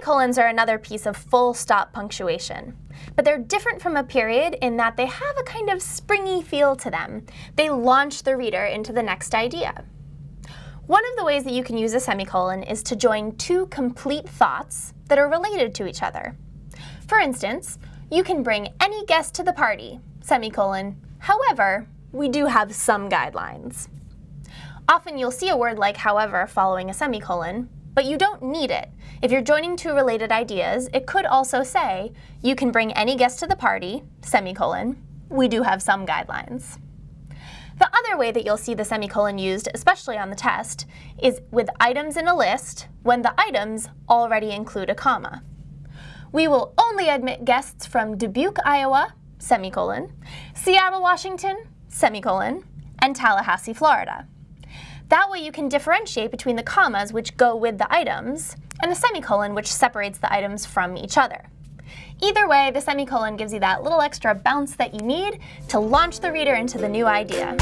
Semicolons are another piece of full stop punctuation, but they're different from a period in that they have a kind of springy feel to them. They launch the reader into the next idea. One of the ways that you can use a semicolon is to join two complete thoughts that are related to each other. For instance, you can bring any guest to the party, semicolon, however, we do have some guidelines. Often you'll see a word like however following a semicolon, but you don't need it. If you're joining two related ideas, it could also say, you can bring any guest to the party, semicolon, we do have some guidelines. The other way that you'll see the semicolon used, especially on the test, is with items in a list when the items already include a comma. We will only admit guests from Dubuque, Iowa, semicolon, Seattle, Washington, semicolon, and Tallahassee, Florida. That way you can differentiate between the commas which go with the items and a semicolon which separates the items from each other. Either way, the semicolon gives you that little extra bounce that you need to launch the reader into the new idea.